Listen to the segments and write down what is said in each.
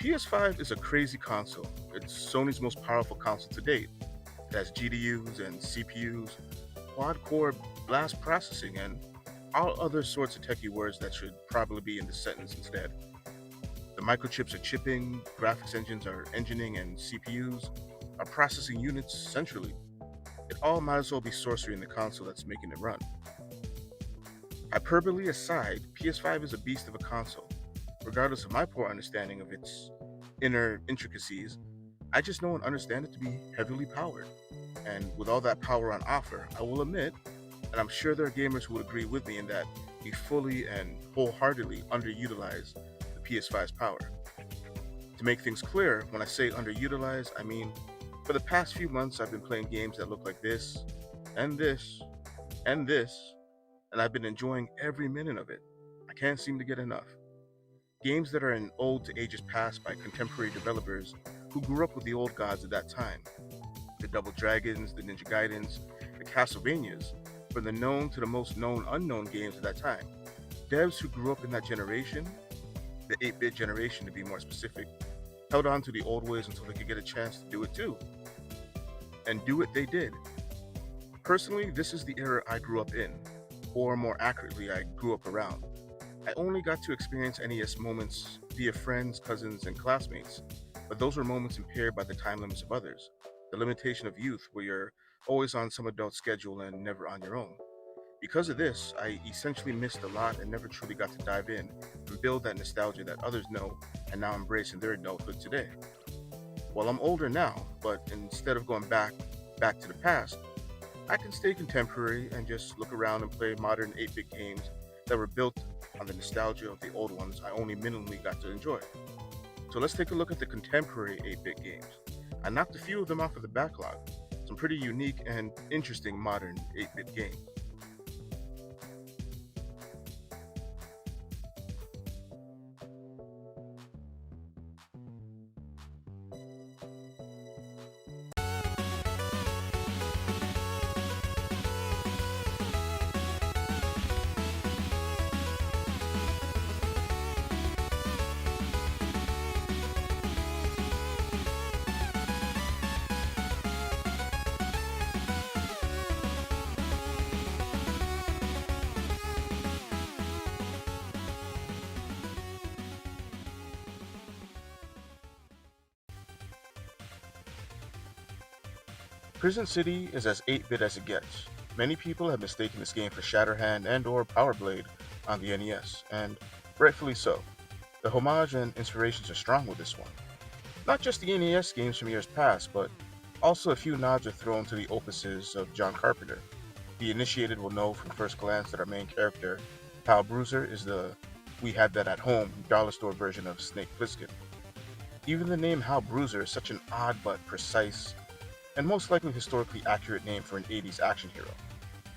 PS5 is a crazy console. It's Sony's most powerful console to date. It has GPUs and CPUs, quad-core blast processing, and all other sorts of techie words that should probably be in the sentence instead. The microchips are chipping, graphics engines are engineering, and CPUs are processing units centrally. It all might as well be sorcery in the console that's making it run. Hyperbole aside, PS5 is a beast of a console. Regardless of my poor understanding of its inner intricacies, I just know and understand it to be heavily powered. And with all that power on offer, I will admit, and I'm sure there are gamers who would agree with me in that we fully and wholeheartedly underutilize the PS5's power. To make things clear, when I say underutilized, I mean for the past few months I've been playing games that look like this, and this, and this, and I've been enjoying every minute of it. I can't seem to get enough. Games that are an ode to ages past by contemporary developers who grew up with the old gods at that time. The Double Dragons, the Ninja Gaidens, the Castlevanias, from the known to the most known unknown games of that time. Devs who grew up in that generation, the 8-bit generation to be more specific, held on to the old ways until they could get a chance to do it too. And do it they did. Personally, this is the era I grew up in, or more accurately, I grew up around. I only got to experience NES moments via friends, cousins, and classmates, but those were moments impaired by the time limits of others, the limitation of youth where you're always on some adult schedule and never on your own. Because of this, I essentially missed a lot and never truly got to dive in and build that nostalgia that others know and now embrace in their adulthood today. Well, I'm older now, but instead of going back to the past, I can stay contemporary and just look around and play modern 8-bit games that were built on the nostalgia of the old ones I only minimally got to enjoy. So let's take a look at the contemporary 8-bit games. I knocked a few of them off of the backlog, some pretty unique and interesting modern 8-bit games. Prison City is as 8-bit as it gets. Many people have mistaken this game for Shatterhand and or Power Blade on the NES, and rightfully so. The homage and inspirations are strong with this one. Not just the NES games from years past, but also a few nods are thrown to the opuses of John Carpenter. The initiated will know from first glance that our main character, Pal Bruiser, is the we had that at home dollar store version of Snake Plissken. Even the name Hal Bruiser is such an odd but precise and most likely historically accurate name for an 80s action hero.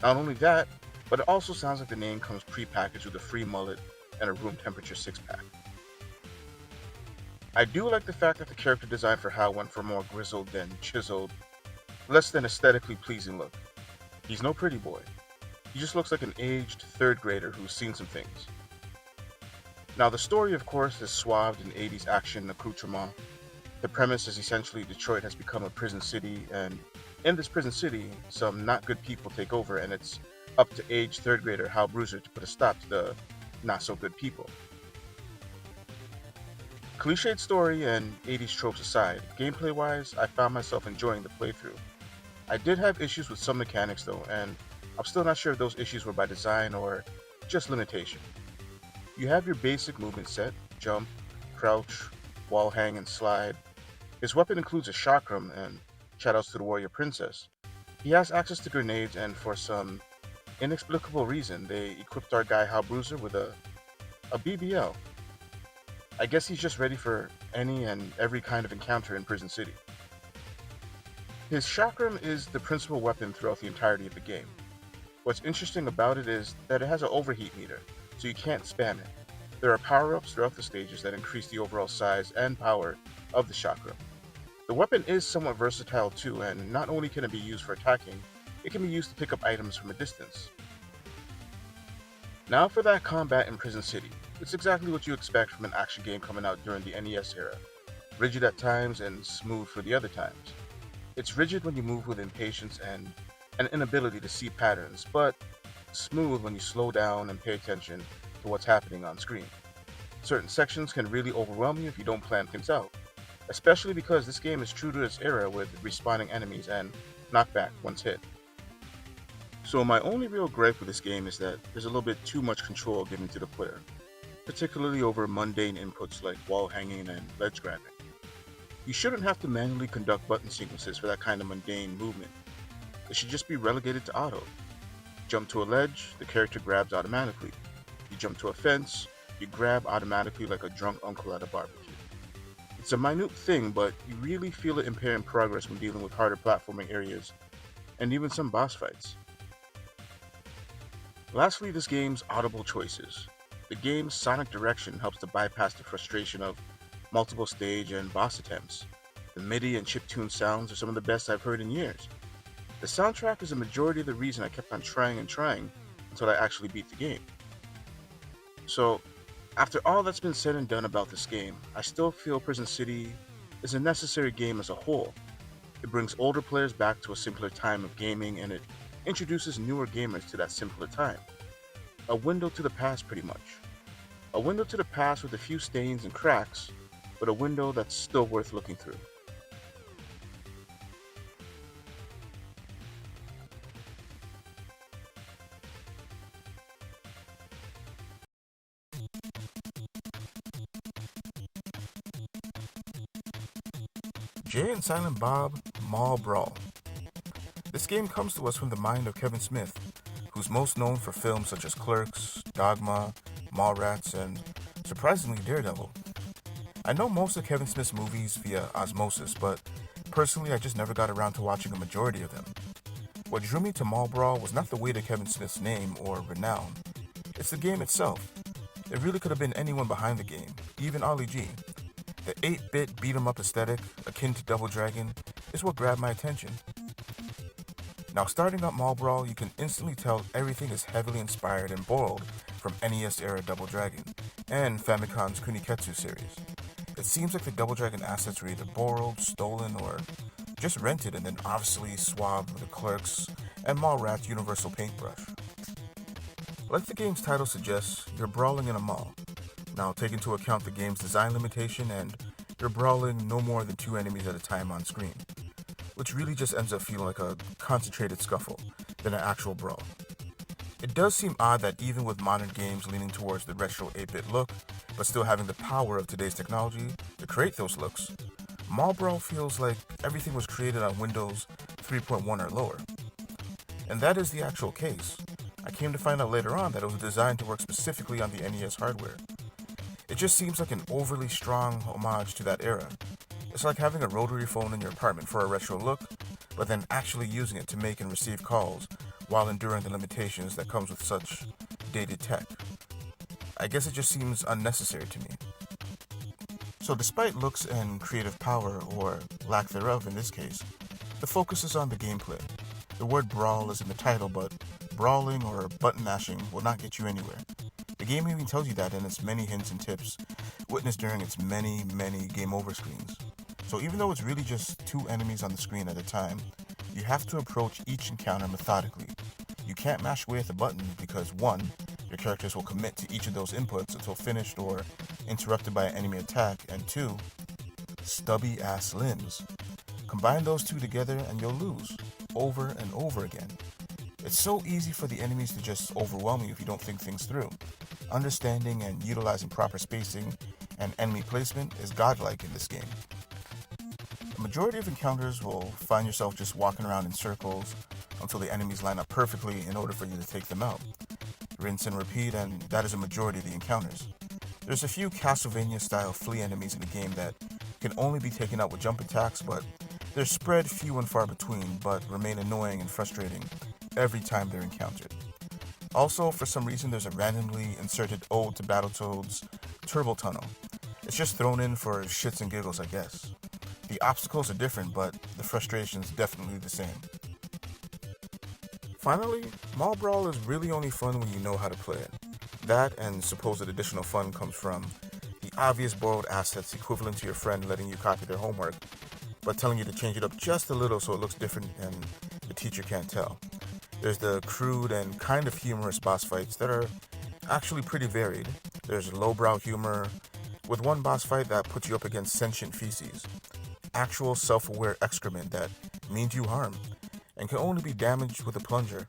Not only that, but it also sounds like the name comes pre-packaged with a free mullet and a room temperature six-pack. I do like the fact that the character design for Hal went for more grizzled than chiseled, less than aesthetically pleasing look. He's no pretty boy. He just looks like an aged third grader who's seen some things. Now the story of course is swathed in 80s action accoutrement. The premise is essentially Detroit has become a prison city, and in this prison city, some not good people take over, and it's up to aged third grader Hal Bruiser to put a stop to the not so good people. Cliched story and 80s tropes aside, gameplay wise, I found myself enjoying the playthrough. I did have issues with some mechanics though, and I'm still not sure if those issues were by design or just limitation. You have your basic movement set: jump, crouch, wall hang, and slide. His weapon includes a chakram, and shoutouts to the warrior princess. He has access to grenades, and for some inexplicable reason, they equipped our guy Hal Bruiser with a BBL. I guess he's just ready for any and every kind of encounter in Prison City. His chakram is the principal weapon throughout the entirety of the game. What's interesting about it is that it has an overheat meter, so you can't spam it. There are power-ups throughout the stages that increase the overall size and power of the chakram. The weapon is somewhat versatile too, and not only can it be used for attacking, it can be used to pick up items from a distance. Now for that combat in Prison City. It's exactly what you expect from an action game coming out during the NES era. rigid at times and smooth for the other times. It's rigid when you move with impatience and an inability to see patterns, but smooth when you slow down and pay attention to what's happening on screen. Certain sections can really overwhelm you if you don't plan things out, especially because this game is true to its era with respawning enemies and knockback once hit. So my only real gripe with this game is that there's a little bit too much control given to the player, particularly over mundane inputs like wall hanging and ledge grabbing. You shouldn't have to manually conduct button sequences for that kind of mundane movement. It should just be relegated to auto. Jump to a ledge, the character grabs automatically. You jump to a fence, you grab automatically like a drunk uncle at a barbecue. It's a minute thing, but you really feel it impairing progress when dealing with harder platforming areas and even some boss fights. Lastly, this game's audible choices. The game's sonic direction helps to bypass the frustration of multiple stage and boss attempts. The MIDI and chiptune sounds are some of the best I've heard in years. The soundtrack is a majority of the reason I kept on trying and trying until I actually beat the game. So, after all that's been said and done about this game, I still feel Prison City is a necessary game as a whole. It brings older players back to a simpler time of gaming and it introduces newer gamers to that simpler time. A window to the past, pretty much. A window to the past with a few stains and cracks, but a window that's still worth looking through. Jay and Silent Bob Mall Brawl. This game comes to us from the mind of Kevin Smith, who's most known for films such as Clerks, Dogma, Mallrats, and surprisingly Daredevil. I know most of Kevin Smith's movies via osmosis, but personally I just never got around to watching a majority of them. What drew me to Mall Brawl was not the weight of Kevin Smith's name or renown, it's the game itself. It really could have been anyone behind the game, even Ollie G. The 8-bit beat-em-up aesthetic, akin to Double Dragon, is what grabbed my attention. Now, starting up Mall Brawl, you can instantly tell everything is heavily inspired and borrowed from NES-era Double Dragon and Famicom's Kuniketsu series. It seems like the Double Dragon assets were either borrowed, stolen, or just rented and then obviously swabbed with the Clerks and Mallrats universal paintbrush. Like the game's title suggests, you're brawling in a mall. Now, take into account the game's design limitation and you're brawling no more than 2 enemies at a time on screen, which really just ends up feeling like a concentrated scuffle than an actual brawl. It does seem odd that even with modern games leaning towards the retro 8-bit look, but still having the power of today's technology to create those looks, Mall Brawl feels like everything was created on Windows 3.1 or lower. And that is the actual case. I came to find out later on that it was designed to work specifically on the NES hardware. It just seems like an overly strong homage to that era. It's like having a rotary phone in your apartment for a retro look, but then actually using it to make and receive calls while enduring the limitations that comes with such dated tech. I guess it just seems unnecessary to me. So despite looks and creative power, or lack thereof in this case, the focus is on the gameplay. The word brawl is in the title, but brawling or button mashing will not get you anywhere. The game even tells you that in its many hints and tips, witnessed during its many game over screens. So even though it's really just 2 enemies on the screen at a time, you have to approach each encounter methodically. You can't mash away at the button because 1, your characters will commit to each of those inputs until finished or interrupted by an enemy attack, and 2, stubby ass limbs. Combine those 2 together and you'll lose, over and over again. It's so easy for the enemies to just overwhelm you if you don't think things through. Understanding and utilizing proper spacing and enemy placement is godlike in this game. The majority of encounters will find yourself just walking around in circles until the enemies line up perfectly in order for you to take them out. Rinse and repeat, and that is a majority of the encounters. There's a few Castlevania-style flea enemies in the game that can only be taken out with jump attacks, but they're spread few and far between, but remain annoying and frustrating every time they're encountered. Also, for some reason, there's a randomly inserted ode to Battletoads Turbo Tunnel. It's just thrown in for shits and giggles, I guess. The obstacles are different, but the frustration's definitely the same. Finally, Mall Brawl is really only fun when you know how to play it. That and supposed additional fun comes from the obvious borrowed assets equivalent to your friend letting you copy their homework, but telling you to change it up just a little so it looks different and the teacher can't tell. There's the crude and kind of humorous boss fights that are actually pretty varied. There's lowbrow humor, with one boss fight that puts you up against sentient feces, actual self aware excrement that means you harm and can only be damaged with a plunger.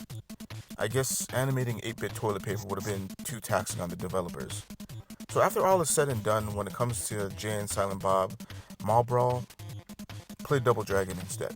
I guess animating 8-bit toilet paper would have been too taxing on the developers. So after all is said and done, when it comes to Jay and Silent Bob, Mall Brawl, play Double Dragon instead.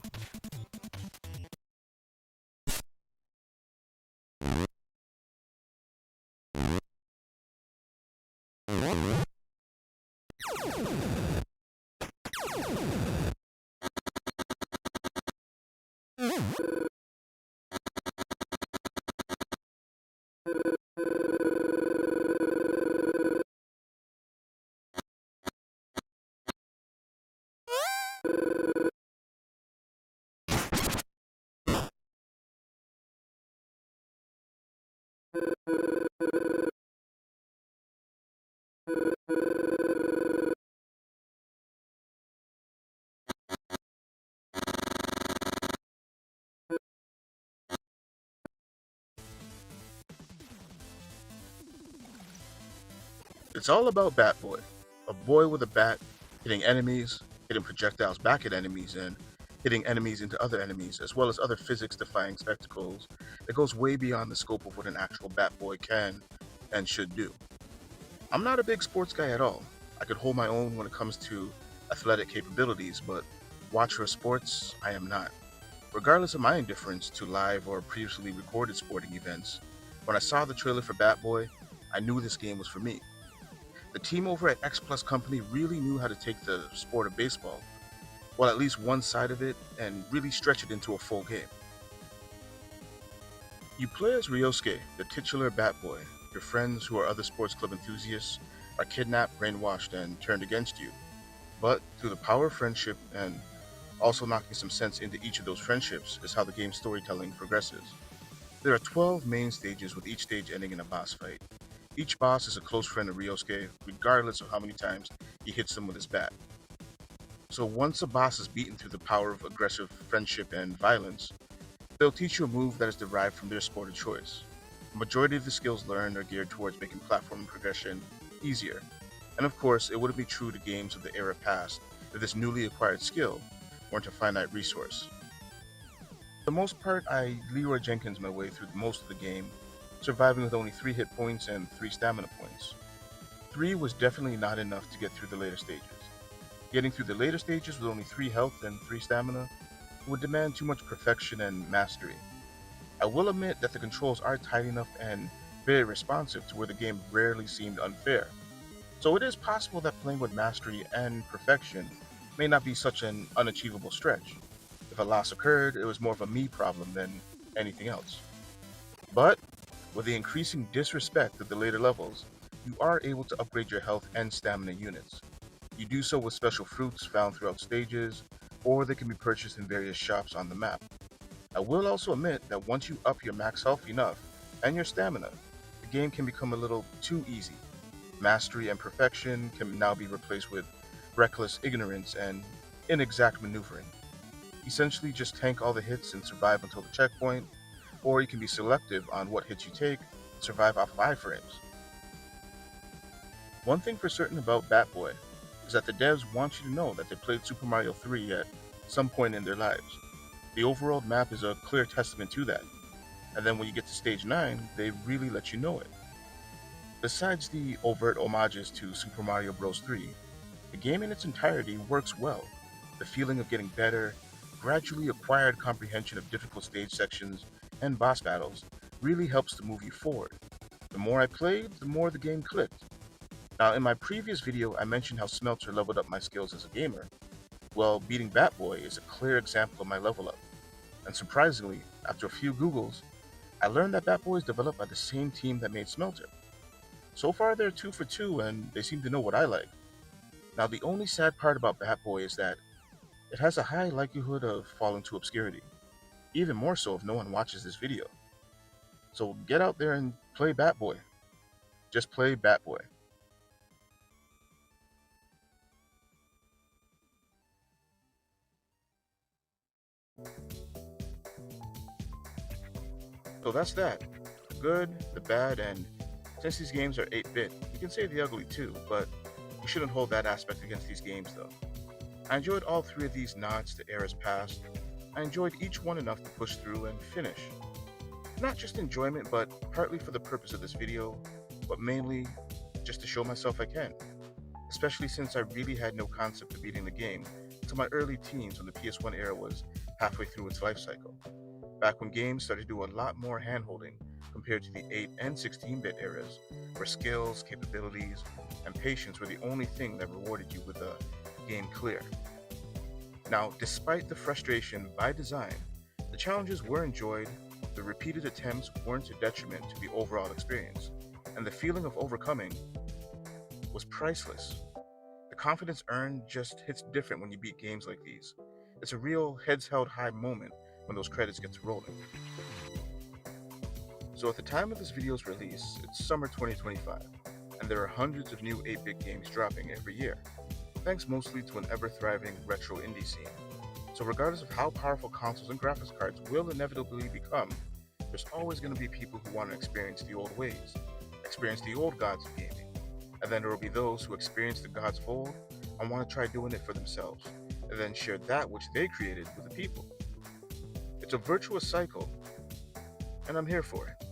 It's all about Bat Boy, a boy with a bat hitting enemies, hitting projectiles back at enemies, and hitting enemies into other enemies, as well as other physics defying spectacles that goes way beyond the scope of what an actual Bat Boy can and should do. I'm not a big sports guy at all. I could hold my own when it comes to athletic capabilities, but watcher of sports, I am not. Regardless of my indifference to live or previously recorded sporting events, when I saw the trailer for Bat Boy, I knew this game was for me. The team over at X Plus Company really knew how to take the sport of baseball, well, at least one side of it, and really stretch it into a full game. You play as Ryosuke, the titular Bat Boy. Your friends, who are other sports club enthusiasts, are kidnapped, brainwashed, and turned against you. But through the power of friendship and also knocking some sense into each of those friendships is how the game's storytelling progresses. There are 12 main stages, with each stage ending in a boss fight. Each boss is a close friend of Ryosuke, regardless of how many times he hits them with his bat. So once a boss is beaten through the power of aggressive friendship and violence, they'll teach you a move that is derived from their sport of choice. The majority of the skills learned are geared towards making platforming progression easier. And of course, it wouldn't be true to games of the era past if this newly acquired skill weren't a finite resource. For the most part, I Leroy Jenkins my way through most of the game, surviving with only 3 hit points and 3 stamina points. 3 was definitely not enough to get through the later stages. Getting through the later stages with only 3 health and 3 stamina would demand too much perfection and mastery. I will admit that the controls are tight enough and very responsive to where the game rarely seemed unfair. So it is possible that playing with mastery and perfection may not be such an unachievable stretch. If a loss occurred, it was more of a me problem than anything else. But with the increasing disrespect of the later levels, you are able to upgrade your health and stamina units. You do so with special fruits found throughout stages, or they can be purchased in various shops on the map. I will also admit that once you up your max health enough and your stamina, the game can become a little too easy. Mastery and perfection can now be replaced with reckless ignorance and inexact maneuvering. Essentially, just tank all the hits and survive until the checkpoint, or you can be selective on what hits you take and survive off of iframes. One thing for certain about Bat Boy is that the devs want you to know that they played Super Mario 3 at some point in their lives. The overworld map is a clear testament to that, and then when you get to stage 9, they really let you know it. Besides the overt homages to Super Mario Bros. 3, the game in its entirety works well. The feeling of getting better, gradually acquired comprehension of difficult stage sections and boss battles really helps to move you forward. The more I played, the more the game clicked. Now, in my previous video, I mentioned how Smelter leveled up my skills as a gamer. Well, beating Batboy is a clear example of my level up. And surprisingly, after a few Googles, I learned that Batboy is developed by the same team that made Smelter. So far, they're 2 for 2, and they seem to know what I like. Now, the only sad part about Batboy is that it has a high likelihood of falling to obscurity, even more so if no one watches this video. So get out there and play Batboy. Just play Batboy. So that's that. The good, the bad, and since these games are 8-bit, you can say the ugly too, but you shouldn't hold that aspect against these games though. I enjoyed all three of these nods to eras past. I enjoyed each one enough to push through and finish. Not just enjoyment, but partly for the purpose of this video, but mainly just to show myself I can. Especially since I really had no concept of beating the game until my early teens when the PS1 era was halfway through its life cycle. Back when games started to do a lot more handholding compared to the 8 and 16-bit eras, where skills, capabilities, and patience were the only thing that rewarded you with a game clear. Now, despite the frustration by design, the challenges were enjoyed, the repeated attempts weren't a detriment to the overall experience, and the feeling of overcoming was priceless. The confidence earned just hits different when you beat games like these. It's a real heads held high moment when those credits get to rolling. So at the time of this video's release, it's summer 2025, and there are hundreds of new 8-bit games dropping every year, thanks mostly to an ever-thriving retro indie scene. So regardless of how powerful consoles and graphics cards will inevitably become, there's always going to be people who want to experience the old ways, experience the old gods of gaming, and then there will be those who experience the gods of old and want to try doing it for themselves, and then share that which they created with the people. It's a virtuous cycle, and I'm here for it.